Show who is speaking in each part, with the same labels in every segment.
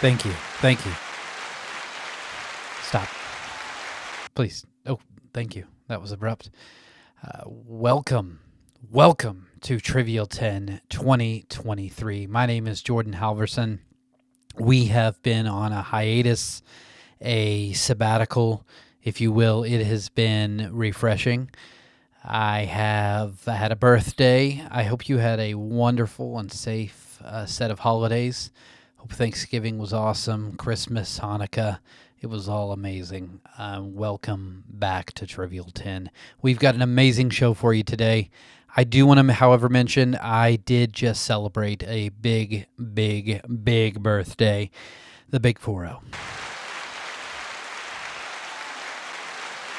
Speaker 1: Thank you. Thank you. Stop. Please. Oh, thank you. That was abrupt. Welcome to Trivial 10 2023. My name is Jordan Halverson. We have been on a hiatus, a sabbatical, if you will. It has been refreshing. I have had a birthday. I hope you had a wonderful and safe set of holidays. Hope Thanksgiving was awesome. Christmas, Hanukkah, it was all amazing. Welcome back to Trivial 10. We've got an amazing show for you today. I do want to, however, mention I did just celebrate a big birthday, the Big 4-0.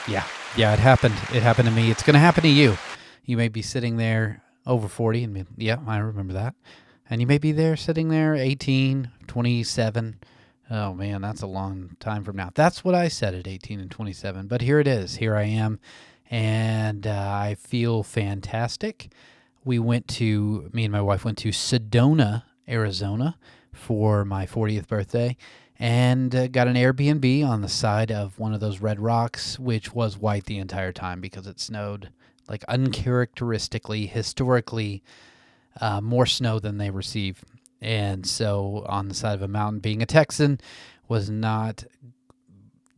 Speaker 1: Yeah, it happened. It happened to me. It's going to happen to you. You may be sitting there over 40, and yeah, I remember that. And you may be there sitting there 18, 27. Oh, man, that's a long time from now. That's what I said at 18 and 27. But here it is. Here I am. And I feel fantastic. Me and my wife went to Sedona, Arizona for my 40th birthday. And got an Airbnb on the side of one of those red rocks, which was white the entire time because it snowed like uncharacteristically, historically, more snow than they receive. And not on the side of a mountain, being a Texan, was not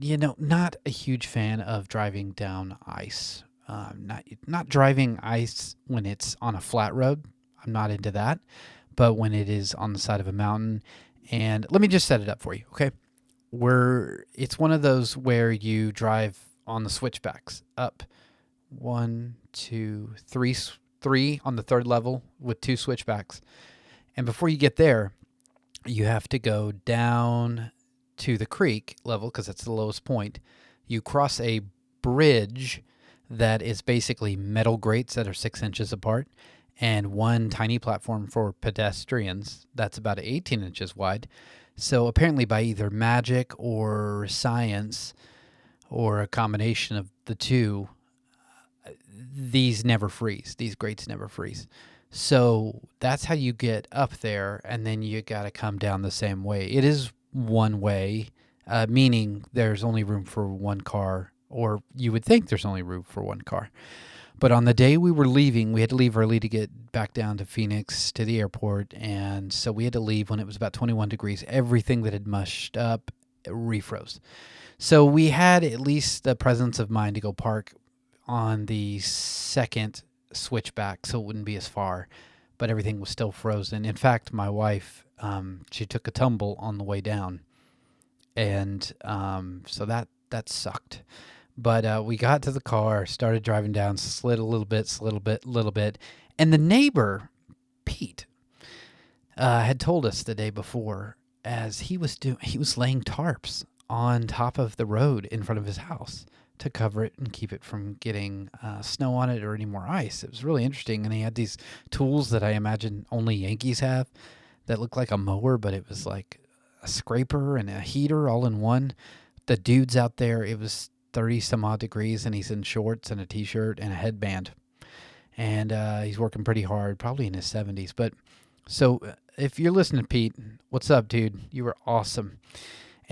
Speaker 1: a huge fan of driving down ice. Not driving ice when it's on a flat road. I'm not into that. But when it is on the side of a mountain, and let me just set it up for you, okay? It's one of those where you drive on the switchbacks up 1, 2, 3 on the third level with 2 switchbacks. And before you get there, you have to go down to the creek level because that's the lowest point. You cross a bridge that is basically metal grates that are 6 inches apart and one tiny platform for pedestrians that's about 18 inches wide. So apparently by either magic or science or a combination of the two, these never freeze. These grates never freeze. So that's how you get up there, and then you got to come down the same way. It is one way, meaning there's only room for one car, or you would think there's only room for one car. But on the day we were leaving, we had to leave early to get back down to Phoenix to the airport, and so we had to leave when it was about 21 degrees. Everything that had mushed up refroze. So we had at least the presence of mind to go park on the second switchback so it wouldn't be as far, but everything was still frozen. In fact, my wife, she took a tumble on the way down, and so that sucked. But we got to the car, started driving down, slid a little bit, and the neighbor, Pete, had told us the day before as he was laying tarps on top of the road in front of his house to cover it and keep it from getting snow on it or any more ice. It was really interesting, and he had these tools that I imagine only Yankees have that looked like a mower, but it was like a scraper and a heater all in one. The dude's out there, it was 30 some odd degrees, and he's in shorts and a t-shirt and a headband, and he's working pretty hard, probably in his 70s. But so if you're listening, Pete, what's up, dude? You were awesome.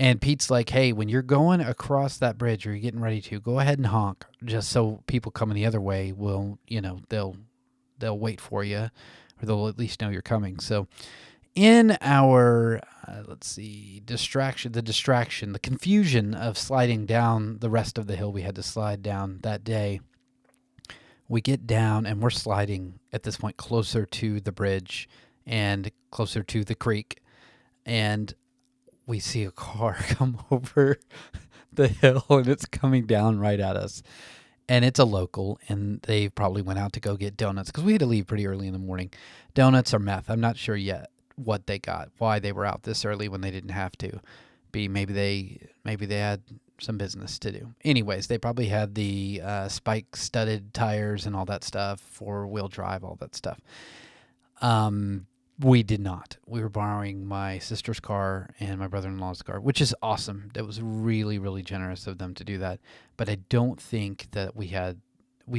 Speaker 1: And Pete's like, hey, when you're going across that bridge or you're getting ready to, go ahead and honk, just so people coming the other way will, they'll wait for you, or they'll at least know you're coming. So in our, the confusion of sliding down the rest of the hill we had to slide down that day, we get down and we're sliding at this point closer to the bridge and closer to the creek. And we see a car come over the hill, and it's coming down right at us. And it's a local, and they probably went out to go get donuts because we had to leave pretty early in the morning. Donuts or meth, I'm not sure yet what they got, why they were out this early when they didn't have to be. Maybe they had some business to do. Anyways, they probably had the spike-studded tires and all that stuff, four-wheel drive, all that stuff. We did not. We were borrowing my sister's car and my brother-in-law's car, which is awesome. That was really, really generous of them to do that. But I don't think that we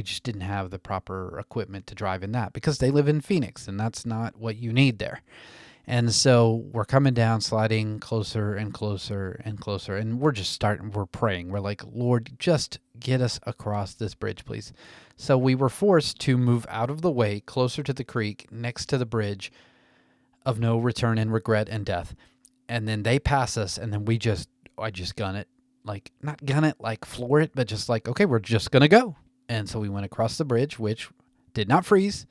Speaker 1: just didn't have the proper equipment to drive in that because they live in Phoenix, and that's not what you need there. And so we're coming down, sliding closer and closer and closer. And we're praying. We're like, Lord, just get us across this bridge, please. So we were forced to move out of the way, closer to the creek, next to the bridge of no return and regret and death. And then they pass us, and then I just gun it. Like, not gun it, like floor it, but just like, okay, we're just going to go. And so we went across the bridge, which did not freeze,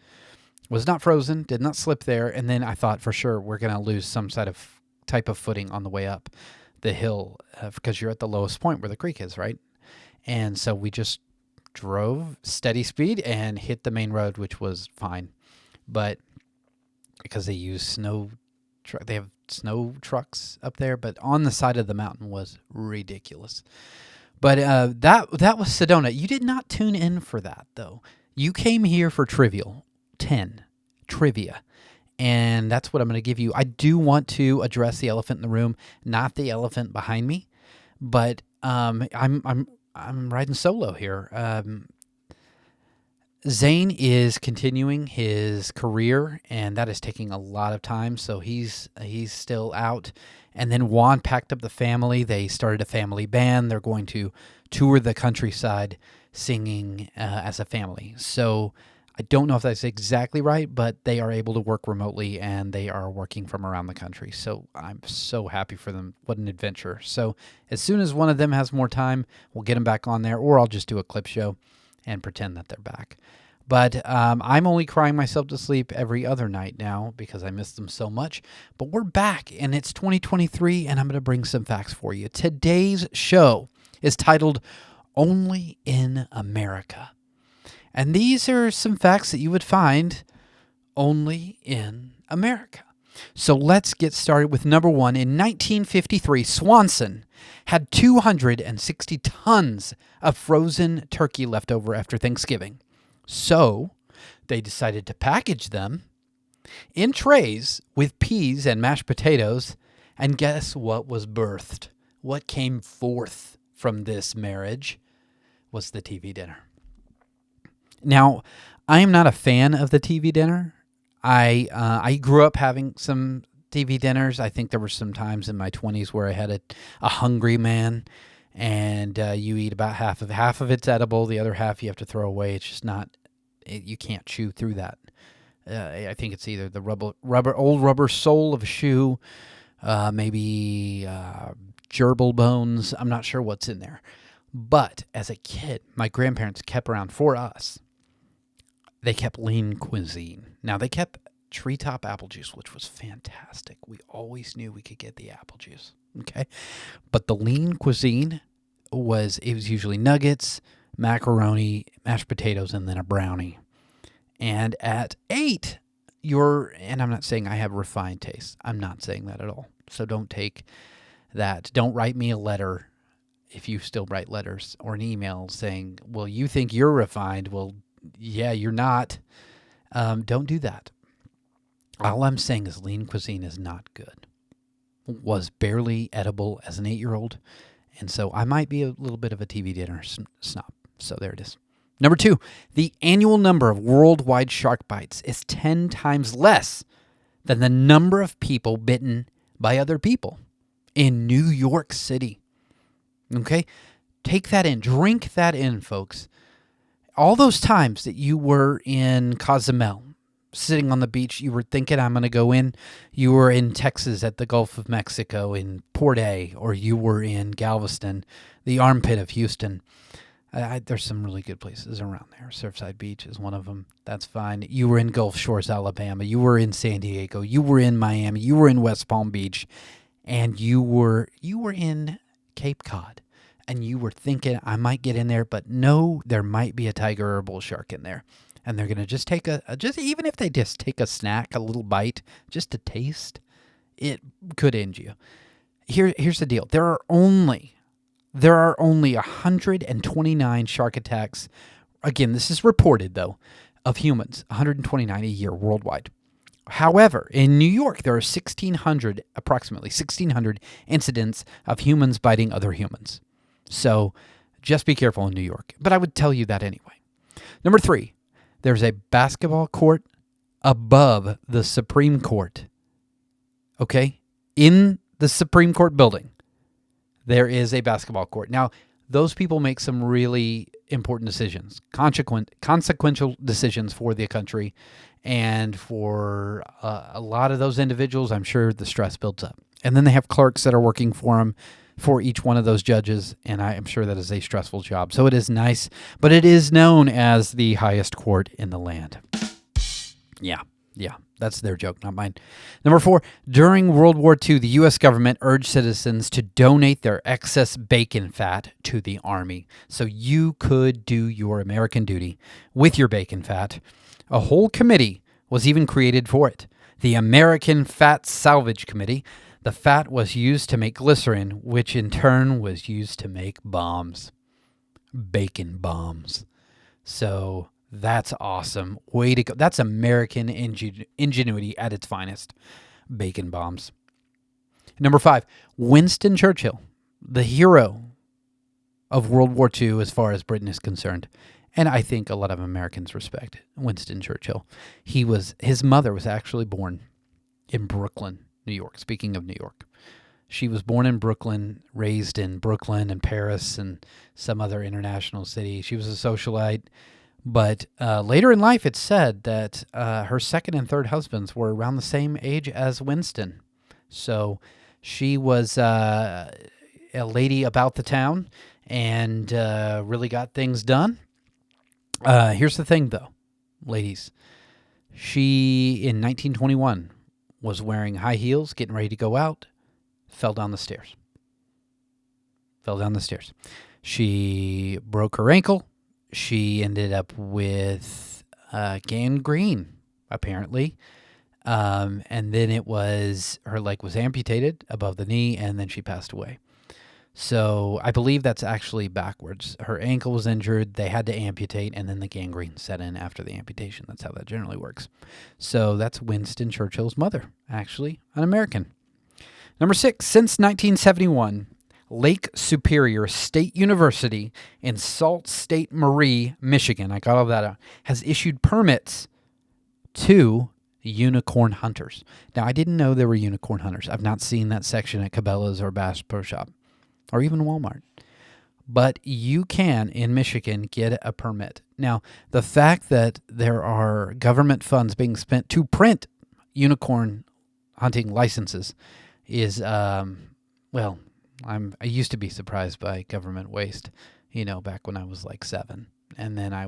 Speaker 1: was not frozen, did not slip there. And then I thought for sure we're going to lose some type of footing on the way up the hill because you're at the lowest point where the creek is, right? And so we just drove steady speed and hit the main road, which was fine. But because they use they have snow trucks up there, but on the side of the mountain was ridiculous. But that was Sedona. You did not tune in for that, though. You came here for Trivial 10 trivia, and that's what I'm going to give you. I do want to address the elephant in the room, not the elephant behind me, but I'm riding solo here. Zane is continuing his career, and that is taking a lot of time, so he's still out. And then Juan packed up the family. They started a family band. They're going to tour the countryside singing as a family. So I don't know if that's exactly right, but they are able to work remotely, and they are working from around the country. So I'm so happy for them. What an adventure. So as soon as one of them has more time, we'll get them back on there, or I'll just do a clip show and pretend that they're back. But I'm only crying myself to sleep every other night now because I miss them so much. But we're back, and it's 2023, and I'm going to bring some facts for you. Today's show is titled Only in America. And these are some facts that you would find only in America. So let's get started with number one. In 1953, Swanson had 260 tons of frozen turkey left over after Thanksgiving. So they decided to package them in trays with peas and mashed potatoes. And guess what was birthed? What came forth from this marriage was the TV dinner. Now, I am not a fan of the TV dinner. I grew up having some TV dinners. I think there were some times in my 20s where I had a hungry man, and you eat about half of it's edible. The other half you have to throw away. It's just not. You can't chew through that. I think it's either the old rubber sole of a shoe, maybe gerbil bones. I'm not sure what's in there. But as a kid, my grandparents kept around for us. They kept lean cuisine. Now, they kept treetop apple juice, which was fantastic. We always knew we could get the apple juice, okay? But the lean cuisine was usually nuggets, macaroni, mashed potatoes, and then a brownie. And at 8, and I'm not saying I have refined taste. I'm not saying that at all. So don't take that. Don't write me a letter if you still write letters or an email saying, well, you think you're refined. Well, yeah, you're not. Don't do that. All I'm saying is lean cuisine is not good. Was barely edible as an 8-year-old. And so I might be a little bit of a TV dinner snob. So there it is. Number 2, the annual number of worldwide shark bites is 10 times less than the number of people bitten by other people in New York City. Okay? Take that in. Drink that in, folks. All those times that you were in Cozumel, sitting on the beach, you were thinking, I'm going to go in. You were in Texas at the Gulf of Mexico in Port A, or you were in Galveston, the armpit of Houston. There's some really good places around there. Surfside Beach is one of them. That's fine. You were in Gulf Shores, Alabama. You were in San Diego. You were in Miami. You were in West Palm Beach. And you were in Cape Cod. And you were thinking, I might get in there, but no, there might be a tiger or a bull shark in there. And they're going to just take even if they just take a snack, a little bite, just to taste, it could end you. Here's the deal. There are only 129 shark attacks. Again, this is reported, though, of humans, 129 a year worldwide. However, in New York, there are approximately 1,600 incidents of humans biting other humans. So just be careful in New York. But I would tell you that anyway. Number 3, there's a basketball court above the Supreme Court Okay? In the Supreme Court building, there is a basketball court. Now, those people make some really important decisions, consequential decisions for the country. And for a lot of those individuals, I'm sure the stress builds up. And then they have clerks that are working for them, for each one of those judges, and I am sure that is a stressful job. So it is nice, but it is known as the highest court in the land. Yeah, that's their joke, not mine. Number 4, during World War II, the U.S. government urged citizens to donate their excess bacon fat to the Army so you could do your American duty with your bacon fat. A whole committee was even created for it, the American Fat Salvage Committee. The fat was used to make glycerin, which in turn was used to make bombs. Bacon bombs. So that's awesome. Way to go. That's American ingenuity at its finest. Bacon bombs. Number 5, Winston Churchill, the hero of World War II as far as Britain is concerned. And I think a lot of Americans respect Winston Churchill. His mother was actually born in Brooklyn, New York. Speaking of New York, she was born in Brooklyn, raised in Brooklyn and Paris and some other international city. She was a socialite, but later in life, it's said that her second and third husbands were around the same age as Winston. So she was a lady about the town and really got things done. Here's the thing, though, ladies. She, in 1921, was wearing high heels, getting ready to go out, fell down the stairs. She broke her ankle. She ended up with gangrene, apparently. And then her leg was amputated above the knee, and then she passed away. So I believe that's actually backwards. Her ankle was injured, they had to amputate, and then the gangrene set in after the amputation. That's how that generally works. So that's Winston Churchill's mother, actually an American. Number 6, since 1971, Lake Superior State University in Sault Ste. Marie, Michigan, I got all that out, has issued permits to unicorn hunters. Now, I didn't know there were unicorn hunters. I've not seen that section at Cabela's or Bass Pro Shop or even Walmart. But you can, in Michigan, get a permit. Now, the fact that there are government funds being spent to print unicorn hunting licenses is, I used to be surprised by government waste, back when I was like 7. And then I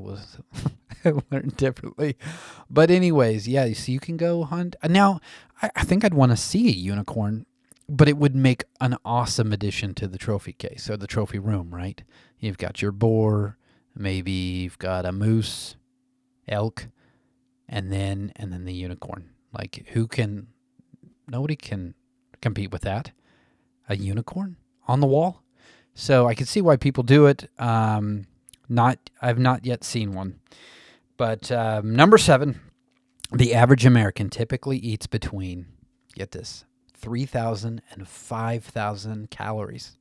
Speaker 1: learned differently. But anyways, yeah, so you can go hunt. Now, I think I'd want to see a unicorn, but it would make an awesome addition to the trophy case or the trophy room, right? You've got your boar, maybe you've got a moose, elk, and then the unicorn. Like, nobody can compete with that. A unicorn on the wall. So I can see why people do it. I've not yet seen one. But number 7, the average American typically eats between, get this, 3,000 and 5,000 calories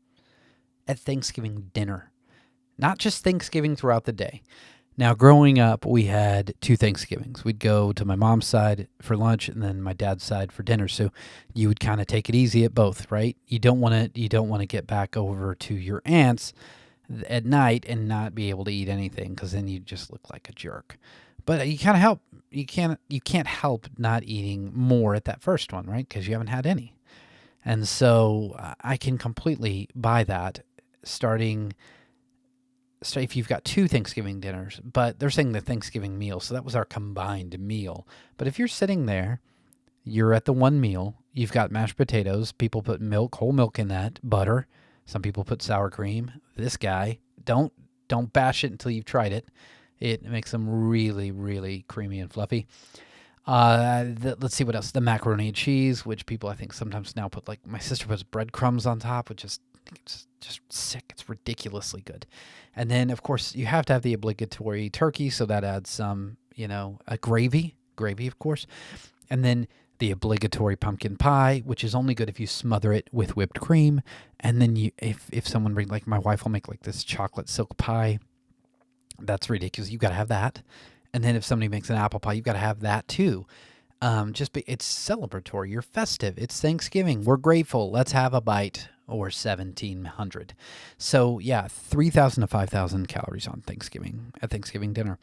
Speaker 1: at Thanksgiving dinner. Not just Thanksgiving throughout the day. Now, growing up, we had 2 Thanksgivings. We'd go to my mom's side for lunch and then my dad's side for dinner. So you would kind of take it easy at both, right? You don't want to get back over to your aunt's at night and not be able to eat anything, because then you just look like a jerk. But you can't help not eating more at that first one, right? Because you haven't had any. And so I can completely buy that. Starting if you've got 2 Thanksgiving dinners, but they're saying the Thanksgiving meal, so that was our combined meal. But if you're sitting there, you're at the one meal, you've got mashed potatoes, people put milk, whole milk in that, butter, some people put sour cream. This guy, don't bash it until you've tried it. It makes them really, really creamy and fluffy. Let's see what else. The macaroni and cheese, which people I think sometimes now put, like my sister puts breadcrumbs on top, which is just sick. It's ridiculously good. And then, of course, you have to have the obligatory turkey, so that adds some, a gravy, of course. And then the obligatory pumpkin pie, which is only good if you smother it with whipped cream. And then if someone brings, like my wife will make like this chocolate silk pie. That's ridiculous. You've got to have that. And then if somebody makes an apple pie, you've got to have that too. It's celebratory. You're festive. It's Thanksgiving. We're grateful. Let's have a bite. Or 1,700. So yeah, 3,000 to 5,000 calories on Thanksgiving at Thanksgiving dinner.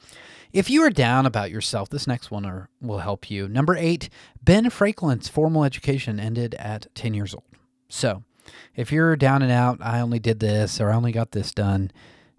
Speaker 1: If you are down about yourself, this next one will help you. Number 8, Ben Franklin's formal education ended at 10 years old. So if you're down and out, I only did this, or I only got this done.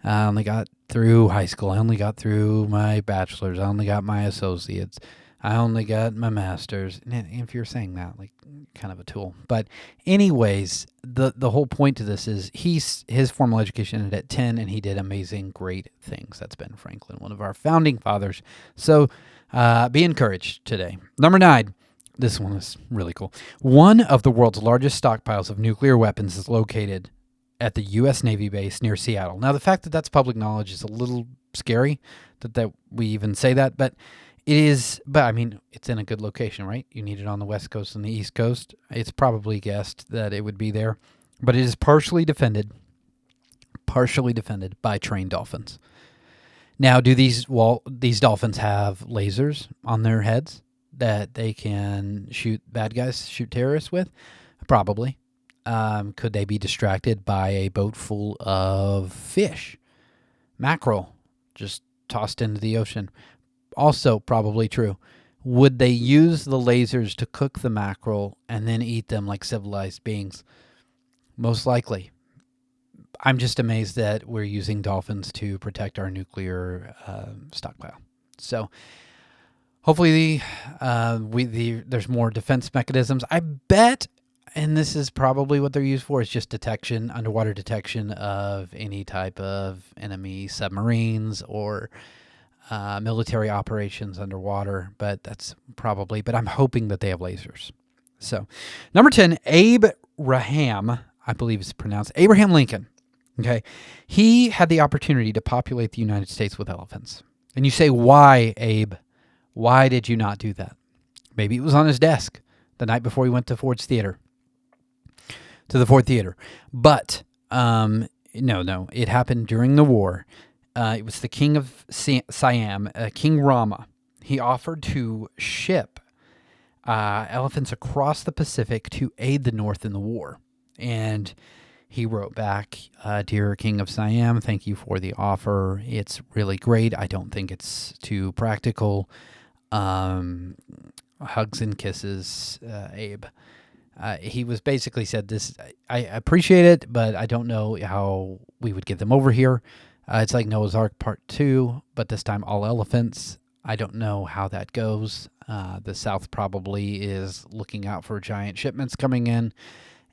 Speaker 1: I only got through high school. I only got through my bachelor's. I only got my associates. I only got my master's. And if you're saying that, like, kind of a tool. But anyways, the whole point to this is his formal education ended at 10, and he did amazing, great things. That's Ben Franklin, one of our founding fathers. So be encouraged today. Number 9. This one is really cool. One of the world's largest stockpiles of nuclear weapons is located at the U.S. Navy base near Seattle. Now, the fact that that's public knowledge is a little scary that we even say that, but it is, but I mean, it's in a good location, right? You need it on the West Coast and the East Coast. It's probably guessed that it would be there, but it is partially defended by trained dolphins. Now, do these dolphins have lasers on their heads that they can shoot bad guys, shoot terrorists with? Probably. Could they be distracted by a boat full of fish, mackerel, just tossed into the ocean? Also probably true. Would they use the lasers to cook the mackerel and then eat them like civilized beings? Most likely. I'm just amazed that we're using dolphins to protect our nuclear stockpile. So hopefully there's more defense mechanisms. I bet, and this is probably what they're used for, is just detection, underwater detection of any type of enemy submarines or military operations underwater, but I'm hoping that they have lasers. So, number 10, Abraham, I believe it's pronounced, Abraham Lincoln. Okay. He had the opportunity to populate the United States with elephants. And you say, why, Abe? Why did you not do that? Maybe it was on his desk the night before he went to the Ford Theater. But, no, it happened during the war. It was the king of Siam, King Rama. He offered to ship elephants across the Pacific to aid the North in the war. And he wrote back, Dear King of Siam, thank you for the offer. It's really great. I don't think it's too practical. Hugs and kisses, Abe. He was basically said this, I appreciate it, but I don't know how we would get them over here. It's like Noah's Ark Part 2, but this time all elephants. I don't know how that goes. The South probably is looking out for giant shipments coming in,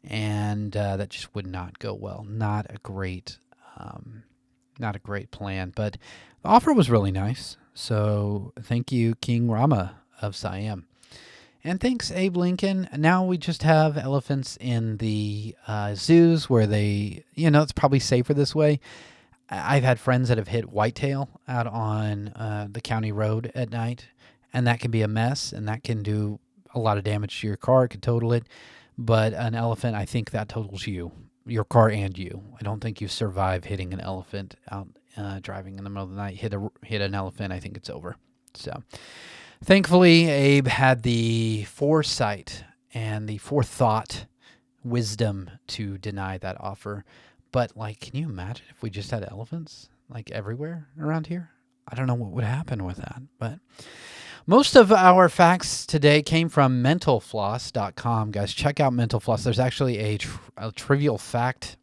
Speaker 1: and that just would not go well. Not a great plan, but the offer was really nice. So thank you, King Rama of Siam. And thanks, Abe Lincoln. Now we just have elephants in the zoos where it's probably safer this way. I've had friends that have hit whitetail out on the county road at night, and that can be a mess, and that can do a lot of damage to your car. It could total it. But an elephant, I think that totals your car and you. I don't think you survive hitting an elephant out driving in the middle of the night. Hit an elephant, I think it's over. So thankfully, Abe had the foresight and the forethought wisdom to deny that offer. But, can you imagine if we just had elephants, everywhere around here? I don't know what would happen with that. But most of our facts today came from mentalfloss.com. Guys, check out Mental Floss. There's actually a trivial fact.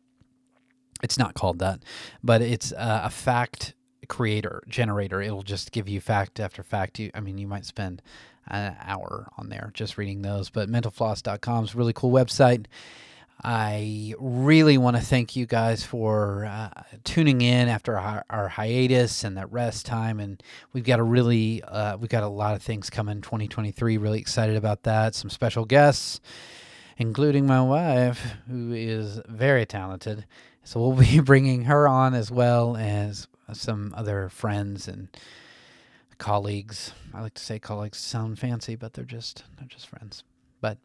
Speaker 1: It's not called that, but it's a fact generator. It'll just give you fact after fact. You might spend an hour on there just reading those. But mentalfloss.com is a really cool website. I really want to thank you guys for tuning in after our hiatus and that rest time. And we've got a lot of things coming 2023. Really excited about that. Some special guests, including my wife, who is very talented. So we'll be bringing her on, as well as some other friends and colleagues. I like to say colleagues sound fancy, but they're just friends. But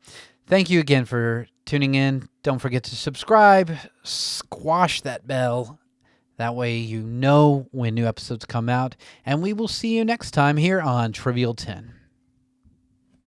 Speaker 1: thank you again for tuning in. Don't forget to subscribe, squash that bell. That way you know when new episodes come out. And we will see you next time here on Trivial 10.